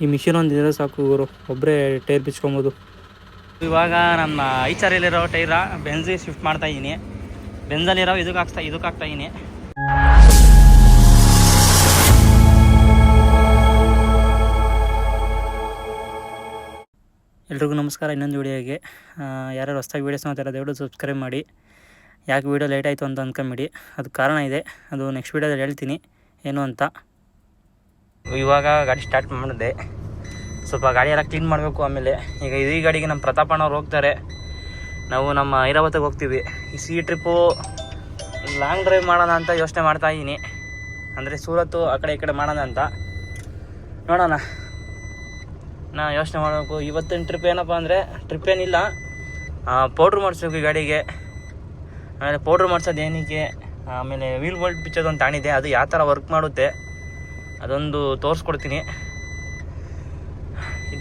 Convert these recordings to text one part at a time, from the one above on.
ಈ ಮಿಷಿನ್ ಒಂದಿದ್ರೆ ಸಾಕು ಗುರು, ಒಬ್ಬರೇ ಟೈರ್ ಬಿಚ್ಕೊಬೋದು. ಇವಾಗ ನಮ್ಮ ಐಚಾರಲ್ಲಿರೋ ಟೈರ ಬೆಂಜಿಗೆ ಶಿಫ್ಟ್ ಮಾಡ್ತಾಯಿದ್ದೀನಿ. ಬೆಂಜಲ್ಲಿರೋ ಇದಕ್ಕೆ ಹಾಕ್ತಾಯಿದ್ದೀನಿ. ಎಲ್ರಿಗೂ ನಮಸ್ಕಾರ. ಇನ್ನೊಂದು ವೀಡಿಯೋಗೆ ಯಾರು ಹೊಸ್ದಾಗಿ ವೀಡಿಯೋಸ್ ನೋಡ್ತಾರೆ ದಯವಿಟ್ಟು ಸಬ್ಸ್ಕ್ರೈಬ್ ಮಾಡಿ. ಯಾಕೆ ವೀಡಿಯೋ ಲೇಟ್ ಆಯಿತು ಅಂತ ಅಂದ್ಕೊಂಬಿಡಿ, ಅದು ಕಾರಣ ಇದೆ, ಅದು ನೆಕ್ಸ್ಟ್ ವೀಡಿಯೋದಲ್ಲಿ ಹೇಳ್ತೀನಿ ಏನು ಅಂತ. ಇವಾಗ ಗಾಡಿ ಸ್ಟಾರ್ಟ್ ಮಾಡಿದೆ, ಸ್ವಲ್ಪ ಗಾಡಿ ಎಲ್ಲ ಕ್ಲೀನ್ ಮಾಡಬೇಕು. ಆಮೇಲೆ ಈಗ ಈ ಗಾಡಿಗೆ ನಮ್ಮ ಪ್ರತಾಪಣ್ಣವ್ರು ಹೋಗ್ತಾರೆ, ನಾವು ನಮ್ಮ ಐರಾವತಿಗೆ ಹೋಗ್ತೀವಿ. ಈ ಸಿ ಟ್ರಿಪ್ಪು ಲಾಂಗ್ ಡ್ರೈವ್ ಮಾಡೋಣ ಅಂತ ಯೋಚನೆ ಮಾಡ್ತಾಯಿದ್ದೀನಿ. ಅಂದರೆ ಸೂರತ್ತು ಆ ಕಡೆ ಈ ಕಡೆ ಮಾಡೋಣ ಅಂತ ನೋಡೋಣ. ನಾ ಯೋಚನೆ ಮಾಡಬೇಕು. ಇವತ್ತಿನ ಟ್ರಿಪ್ ಏನಪ್ಪ ಅಂದರೆ, ಟ್ರಿಪ್ ಏನಿಲ್ಲ, ಪೌಡ್ರ್ ಮಾಡಿಸ್ಬೇಕು ಈ ಗಾಡಿಗೆ. ಆಮೇಲೆ ಪೌಡ್ರ್ ಮಾಡಿಸೋದು ಏನಕ್ಕೆ, ಆಮೇಲೆ ವೀಲ್ ಬೋಲ್ಟ್ ಬಿಚ್ಚೋದೊಂದು ತಾಣಿದೆ, ಅದು ಯಾವ ಥರ ವರ್ಕ್ ಮಾಡುತ್ತೆ ಅದೊಂದು ತೋರಿಸ್ಕೊಡ್ತೀನಿ.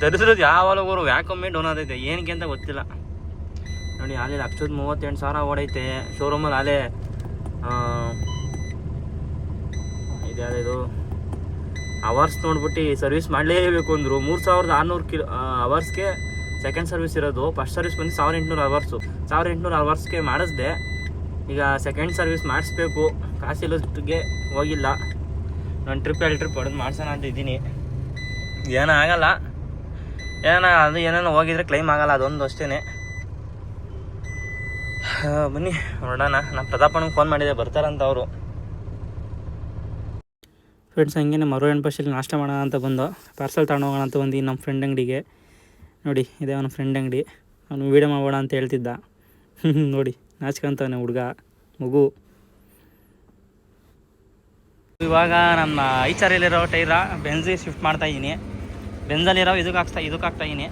ಧರಿಸಿರೋದು ಯಾವಾಗಲೂ ವ್ಯಾಕೊಮ್ಮೆ ಡೌನ್ ಆದೈತೆ, ಏನಕ್ಕೆ ಅಂತ ಗೊತ್ತಿಲ್ಲ. ನೋಡಿ ಅಲ್ಲೇ 138,000 ಓಡೈತೆ ಶೋರೂಮಲ್ಲಿ. ಅಲ್ಲೇ ಇದು ಅವರ್ಸ್ ನೋಡ್ಬಿಟ್ಟು ಸರ್ವಿಸ್ ಮಾಡಲೇಬೇಕು ಅಂದರು. 3,600 ಅವರ್ಸ್ಗೆ ಸೆಕೆಂಡ್ ಸರ್ವಿಸ್ ಇರೋದು. ಫಸ್ಟ್ ಸರ್ವಿಸ್ ಬಂದು 1,800 ಅವರ್ಸು. 1,800 ಅವರ್ಸ್ಗೆ ಮಾಡಿಸ್ದೆ. ಈಗ ಸೆಕೆಂಡ್ ಸರ್ವಿಸ್ ಮಾಡಿಸ್ಬೇಕು. ಕಾಸಿಲ್ಲೊಟ್ಟಿಗೆ ಹೋಗಿಲ್ಲ. ನಾನು ಟ್ರಿಪ್ ಹೊಡೆದು ಮಾಡ್ಸೋಣ ಅಂತ ಇದ್ದೀನಿ. ಏನೋ ಆಗಲ್ಲ, ಅದು ಏನೇನೋ ಹೋಗಿದ್ರೆ ಕ್ಲೈಮ್ ಆಗಲ್ಲ, ಅದೊಂದು ಅಷ್ಟೇ. ಬನ್ನಿ ನೋಡೋಣ. ನಾನು ಪ್ರತಾಪಣ್ಣಗೆ ಫೋನ್ ಮಾಡಿದೆ, ಬರ್ತಾರಂತ ಅವರು. ಫ್ರೆಂಡ್ಸ್, ಹಂಗೆ ಮರು ಎಣ್ಪಶಲ್ಲಿ ನಾಷ್ಟ ಮಾಡೋಣ ಅಂತ ಬಂದು ಪಾರ್ಸಲ್ ತಗೊಂಡೋಗೋಣ ಅಂತ ಬಂದು ನಮ್ಮ ಫ್ರೆಂಡ್ ಅಂಗಡಿಗೆ. ನೋಡಿ ಇದೇ ಅವನ ಫ್ರೆಂಡ್ ಅಂಗಡಿ. ಅವನು ವೀಡಿಯೋ ಮಾಡೋಣ ಅಂತ ಹೇಳ್ತಿದ್ದ. ನೋಡಿ ನಾಚ್ಕೊಂತವನೆ ಹುಡುಗ ಮಗು. ಇವಾಗ ನಮ್ಮ ಐಚಾರಲ್ಲಿರೋ ಟೈರ ಬೆಂಜಿಗೆ ಶಿಫ್ಟ್ ಮಾಡ್ತಾಯಿದ್ದೀನಿ. ಬೆಂಜಲ್ಲಿರೋ ಇದಕ್ಕೆ ಹಾಕ್ತಾಯಿದ್ದೀನಿ.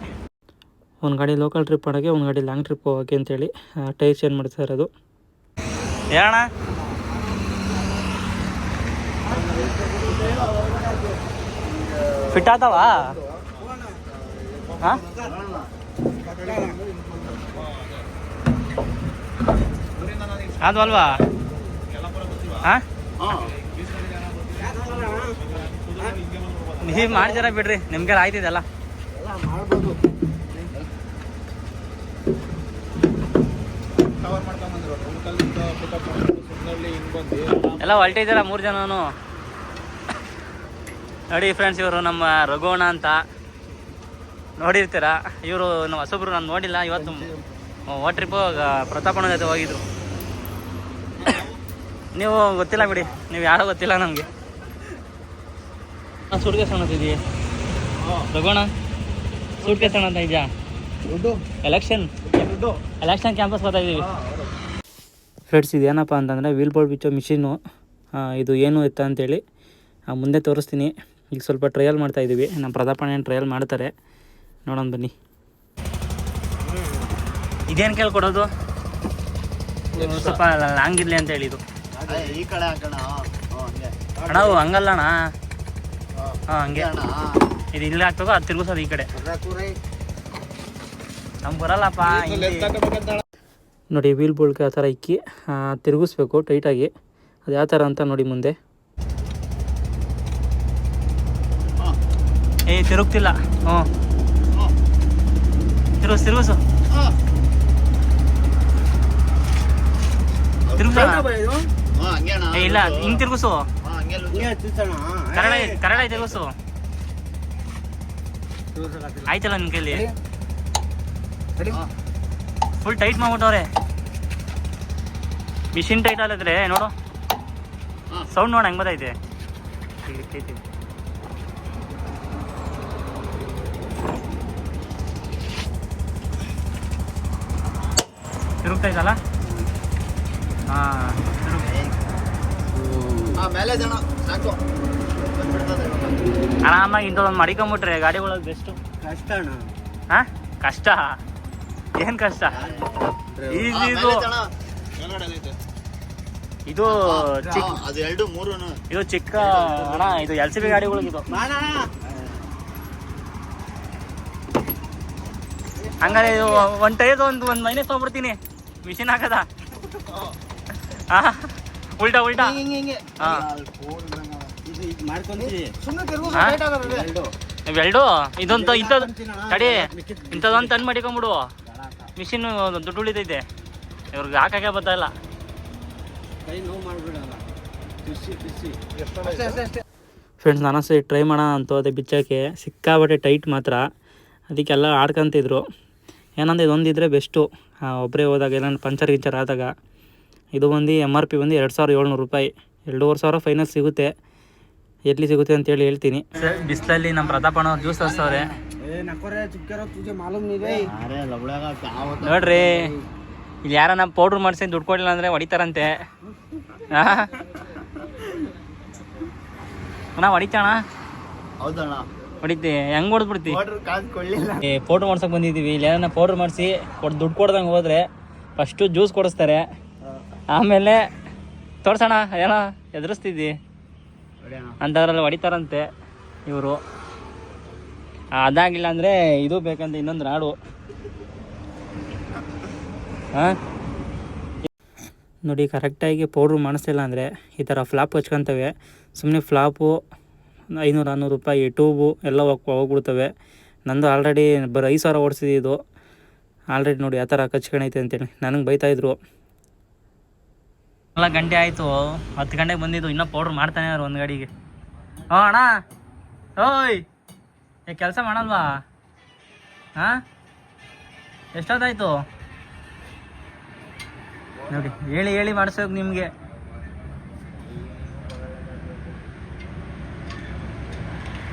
ಒಂದು ಗಾಡಿ ಲೋಕಲ್ ಟ್ರಿಪ್ ಮಾಡೋಕ್ಕೆ, ಒಂದು ಗಾಡಿ ಲಾಂಗ್ ಟ್ರಿಪ್ ಹೋಗೋಕ್ಕೆ ಅಂತೇಳಿ ಟೈರ್ ಚೇಂಜ್ ಮಾಡ್ತಾ ಇರೋದು. ಹೇಳೋಣ, ಫಿಟ್ ಆತಾವ? ಹಾಂ, ಅದು ಅಲ್ವಾ? ಹಾಂ, ನೀವು ಮಾಡ್ತೀರ ಬಿಡ್ರಿ, ನಿಮ್ಗೆ ಆಯ್ತಿದೆಲ್ಲ. ಎಲ್ಲ ಹೊಲ್ಟಿದ್ದೀರ 3 ಜನನು. ನೋಡಿ ಫ್ರೆಂಡ್ಸ್, ಇವರು ನಮ್ಮ ರಘುವಣ ಅಂತ ನೋಡಿರ್ತೀರ. ಇವರು ನಮ್ಮ ಹೊಸಬ್ರು, ನಾನು ನೋಡಿಲ್ಲ. ಇವತ್ತು ಟ್ರಿಪ್ಪು ಪ್ರತಾಪಣ್ಣ ಜೊತೆ ಹೋಗಿದ್ರು. ನೀವು ಗೊತ್ತಿಲ್ಲ ಬಿಡಿ, ನೀವು ಯಾರೋ ಗೊತ್ತಿಲ್ಲ ನಮಗೆ. ಸೂಟ್ ಕೇಸ್ ಅನ್ನೋತಿದ್ದೀವಿ ರಘುವಣ, ಸೂಟ್ ಕೇಸ್ ಅನ್ನೋಂತ ಇದೆಯಾ? ಎಲೆಕ್ಷನ್ ಕ್ಯಾಂಪಸ್ ಬರ್ತಾ ಇದ್ದೀವಿ. ಫ್ರೆಂಡ್ಸ್, ಇದೇನಪ್ಪ ಅಂತಂದರೆ ವೀಲ್ ಬೋಲ್ಟ್ ಬಿಚ್ಚೋ ಮಿಷಿನ್ನು. ಇದು ಏನು ಎತ್ತ ಅಂತೇಳಿ ಮುಂದೆ ತೋರಿಸ್ತೀನಿ. ಈಗ ಸ್ವಲ್ಪ ಟ್ರಯಲ್ ಮಾಡ್ತಾಯಿದ್ದೀವಿ. ನಮ್ಮ ಪ್ರತಾಪಣ್ಣ ಟ್ರಯಲ್ ಮಾಡ್ತಾರೆ, ನೋಡೋಣ ಬನ್ನಿ. ಇದೇನು ಕೇಳ್ಕೊಡೋದು? ಸ್ವಲ್ಪ ಲಾಂಗ್ ಇರಲಿ ಅಂತ ಹೇಳಿದ್ದು. ಅಣ್ಣ ಹಂಗಲ್ಲ ಅಣ್ಣ, ಹಾಂ ಹಂಗೆ. ಇದು ಇಲ್ಲಿ ಹಾಕ್ಬೇಕು, ಅದು ತಿರ್ಗಿಸೋದು ಈ ಕಡೆ. ನಮ್ಗೆ ಬರಲ್ಲಪ್ಪ. ನೋಡಿ ವೀಲ್ ಬೋಲ್ಟ್ಗೆ ಆ ಥರ ಇಕ್ಕಿ ತಿರುಗಿಸ್ಬೇಕು ಟೈಟಾಗಿ. ಅದು ಯಾವ ಥರ ಅಂತ ನೋಡಿ ಮುಂದೆ. ತಿರುಗ್ತಿಲ್ಲ. ಹ್ಞೂ, ತಿರುಗಿಸು ತಿರುಗಿಸು. ಇಲ್ಲ, ಹಿಂಗೆ ತಿರುಗಿಸು, ಕರೆಕ್ಟಾಗಿ ತಿರುಗಿಸು. ಆಯ್ತಲ್ಲ ನಿನ್ನ ಕೈಲಿ? ಫುಲ್ ಟೈಟ್ ಮಾಡ್ಬಿಟ್ಟವ್ರೆ. ಮಿಷಿನ್ ಟೈಟ್ ಅಲ್ಲಿದ್ರೆ ನೋಡು, ಸೌಂಡ್ ನೋಡಿ ಹೆಂಗೆ ಬರ್ತೈತೆ. ತಿರುಗ್ತೈತಲ್ಲ? ಹಾಂ, ಆರಾಮಾಗಿ ಇಂಥದ್ದೊಂದು ಮಡಿಕೊಂಬಿಟ್ರೆ ಗಾಡಿ ಒಳಗೆ ಬೆಸ್ಟು. ಕಷ್ಟ ಅಣ್ಣ. ಹಾಂ, ಕಷ್ಟ? ಏನು ಕಷ್ಟ? ಈಸಿ ಇದು. ಇದು ಇದು ಚಿಕ್ಕ ಅಣ್ಣ, ಇದು LCB ಗಾಡಿಗಳಿಗಿದು. ಹಂಗಾರೆ ಇದು ಒಂದು ಟೈರ್ ಒಂದು ಮೈನಸ್ ತೊಗೊಬಿಡ್ತೀನಿ ಮಿಷಿನ್ ಹಾಕದ. ಹಾಂ, ಉಲ್ಟಾ ಹಾಂ. ವೆಲ್ಡು ಇದೊಂದು ಇಂಥದ್ದು ತಡಿ, ಇಂಥದ್ದೊಂದು ತಂದು ಮಾಡಿಕೊಂಬಿಡು. ಮಿಷಿನ್ ದುಡ್ಡು ಉಳಿತೈತೆ, ಇವ್ರಿಗೆ ಹಾಕಕ್ಕೆ ಬರ್ತಾಯಿಲ್ಲ. ಫ್ರೆಂಡ್ಸ್ ನಾನು ಸರಿ ಟ್ರೈ ಮಾಡೋಣ ಅಂತ ಅದೇ ಬಿಚ್ಚೋಕ್ಕೆ ಸಿಕ್ಕಾಬಟ್ಟೆ ಟೈಟ್ ಮಾತ್ರ. ಅದಕ್ಕೆಲ್ಲ ಆಡ್ಕೊಂತಿದ್ರು. ಏನಂದ್ರೆ ಇದೊಂದಿದ್ರೆ ಬೆಸ್ಟು, ಒಬ್ಬರೇ ಹೋದಾಗ ಏನಾದ್ರು ಪಂಚರ್ ಗಿಂಚರ್ ಆದಾಗ. ಇದು ಬಂದು MRP ಬಂದು 2700 ರೂಪಾಯಿ, 2500 ಫೈನಲ್ ಸಿಗುತ್ತೆ. ಎಲ್ಲಿ ಸಿಗುತ್ತೆ ಅಂತೇಳಿ ಹೇಳ್ತೀನಿ. ಬಿಸಿಲಲ್ಲಿ ನಮ್ಮ ಪ್ರತಾಪಣ್ಣ ಜ್ಯೂಸ್ ತರಿಸವ್ರೆ ನೋಡ್ರಿ. ಇಲ್ಲಿ ಯಾರನ್ನ ಪೌಡ್ರ್ ಮಾಡಿಸಿ ದುಡ್ಡು ಕೊಡಲಿಲ್ಲ ಅಂದರೆ ಹೊಡಿತಾರಂತೆ. ಅಣ್ಣ ಹೊಡಿತಣ್ಣ, ಹೊಡಿತಿ ಹೆಂಗೆ ಹೊಡೆದ್ಬಿಡ್ತಿ. ಪೌಡ್ರ್ ಮಾಡ್ಸೋಕೆ ಬಂದಿದ್ದೀವಿ. ಇಲ್ಲಿ ಯಾರನ್ನ ಪೌಡ್ರ್ ಮಾಡಿಸಿ ದುಡ್ಡು ಕೊಡ್ದಂಗೆ ಹೋದರೆ ಫಸ್ಟು ಜ್ಯೂಸ್ ಕೊಡಿಸ್ತಾರೆ, ಆಮೇಲೆ ತೋರ್ಸೋಣ ಏನೋ ಎದುರಿಸ್ತಿದ್ದಿ ಅಂಥದ್ರಲ್ಲಿ ಹೊಡಿತಾರಂತೆ ಇವರು. ಅದಾಗಿಲ್ಲ ಅಂದರೆ ಇದು ಬೇಕಂತ ಇನ್ನೊಂದು ರಾಡು. ನೋಡಿ ಕರೆಕ್ಟಾಗಿ ಪೌಡ್ರು ಮಾಡಿಸ್ಲಿಲ್ಲ ಅಂದರೆ ಈ ಥರ ಫ್ಲಾಪ್ ಹಚ್ಕೊತವೆ. ಸುಮ್ಮನೆ ಫ್ಲಾಪು 500-600 ರೂಪಾಯಿ ಟ್ಯೂಬು ಎಲ್ಲ ಹೋಗ್ಬಿಡ್ತವೆ. ನಂದು ಆಲ್ರೆಡಿ ಬರೀ 5000 ಓಡಿಸಿದ್ದು ಆಲ್ರೆಡಿ. ನೋಡಿ ಆ ಥರ ಕಚ್ಕೊಂಡೈತೆ ಅಂತೇಳಿ ನನಗೆ ಬೈತಾಯಿದ್ರು. ಎಲ್ಲ ಗಂಟೆ ಆಯಿತು, 10 ಗಂಟೆಗೆ ಬಂದಿದ್ದು, ಇನ್ನೂ ಪೌಡ್ರ್ ಮಾಡ್ತಾನೆ ಅವ್ರು ಒಂದು ಗಾಡಿಗೆ. ಅಣ್ಣ ಓಯ್ ಕೆಲಸ ಮಾಡಲ್ವಾ? ಎಷ್ಟೊತ್ತಾಯ್ತು ನೋಡಿ, ಹೇಳಿ ಹೇಳಿ ಮಾಡಿಸೋಕೆ ನಿಮಗೆ.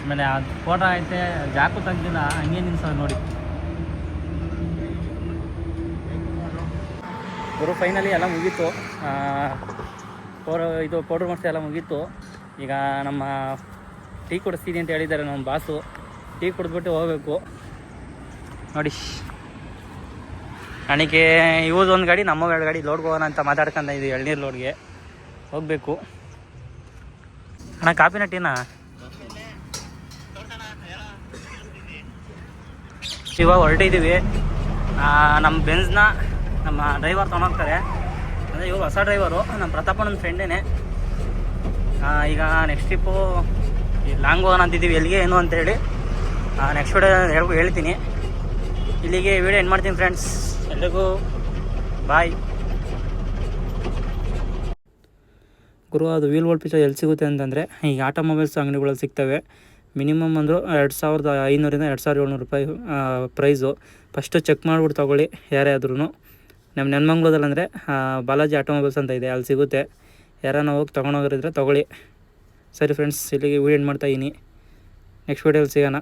ಆಮೇಲೆ ಅದು ಫೋಟೋ ಐತೆ, ಜಾಕು ತೆಗ್ದಿಲ್ಲ, ಹಂಗೆ ನಿಲ್ಸೋದು ನೋಡಿ. ಗುರು ಫೈನಲಿ ಎಲ್ಲ ಮುಗೀತು. ಇದು ಪೌಡ್ರ್ ಮಾಡಿಸಿ ಎಲ್ಲ ಮುಗೀತು. ಈಗ ನಮ್ಮ ಟೀ ಕೊಡಿಸ್ತೀನಿ ಅಂತ ಹೇಳಿದ್ದಾರೆ ನಮ್ಮ ಬಾಸು. ಟೀ ಕುಡಿದ್ಬಿಟ್ಟು ಹೋಗಬೇಕು ನೋಡಿ. ನನಗೆ ಇವೊಂದು ಗಾಡಿ, ನಮ್ಮ 2 ಗಾಡಿ ಲೋಡ್ಗೆ ಹೋಗೋಣ ಅಂತ ಮಾತಾಡ್ಕೊಂಡ ಇದು ಎಳ್ನೀರು ಲೋಡ್ಗೆ ಹೋಗಬೇಕು. ಅಣ್ಣ ಕಾಪಿನ ಟೀನಾ? ಇವಾಗ ಹೊರಟಿದ್ದೀವಿ. ನಮ್ಮ ಬೆನ್ಸ್ನ ನಮ್ಮ ಡ್ರೈವರ್ ತೊಗೊಂಡೋಗ್ತಾರೆ. ಅಂದರೆ ಇವರು ಹೊಸ ಡ್ರೈವರು, ನಮ್ಮ ಪ್ರತಾಪಣ್ಣನ ಫ್ರೆಂಡೇನೆ. ಈಗ ನೆಕ್ಸ್ಟ್ ಟ್ರಿಪ್ಪು ಲಾಂಗ್ ಹೋಗೋಣ ಅಂತಿದ್ದೀವಿ. ಎಲ್ಲಿಗೆ ಏನು ಅಂತೇಳಿ ನೆಕ್ಸ್ಟ್ ವಿಡಿಯೋ ಹೇಳ್ತೀನಿ. ಇಲ್ಲಿಗೆ ವಿಡಿಯೋ ಎಂಡ್ ಮಾಡ್ತೀನಿ ಫ್ರೆಂಡ್ಸ್. ಎಲ್ರಿಗೂ ಬಾಯ್. ಗುರು ಅದು ವೀಲ್ ಬೋಲ್ಟ್ ಪಿಚ್ಚರ್ ಎಲ್ಲಿ ಸಿಗುತ್ತೆ ಅಂತಂದರೆ ಈಗ ಆಟೋಮೊಬೈಲ್ಸ್ ಅಂಗಡಿಗಳಲ್ಲಿ ಸಿಗ್ತವೆ. ಮಿನಿಮಮ್ ಅಂದರೂ 2500 - 2700 ರೂಪಾಯಿ ಪ್ರೈಸು. ಫಸ್ಟು ಚೆಕ್ ಮಾಡಿಬಿಟ್ಟು ತೊಗೊಳ್ಳಿ ಯಾರೇ ಆದ್ರೂ. ನಮ್ಮ ನೆನ್ಮಂಗ್ಳೂರಲ್ಲಿ ಅಂದರೆ ಬಾಲಾಜಿ ಆಟೋಮೊಬೈಲ್ಸ್ ಅಂತ ಇದೆ, ಅಲ್ಲಿ ಸಿಗುತ್ತೆ. ಯಾರನ್ನ ಹೋಗಿ ತೊಗೊಂಡೋಗಿದ್ರೆ ತೊಗೊಳ್ಳಿ. ಸರಿ ಫ್ರೆಂಡ್ಸ್, ಇಲ್ಲಿಗೆ ವೀಡಿಯೋ ಎಂಡ್ ಮಾಡ್ತಾಯಿದ್ದೀನಿ. ನೆಕ್ಸ್ಟ್ ವೀಡಿಯೋಲಿ ಸಿಗೋಣ.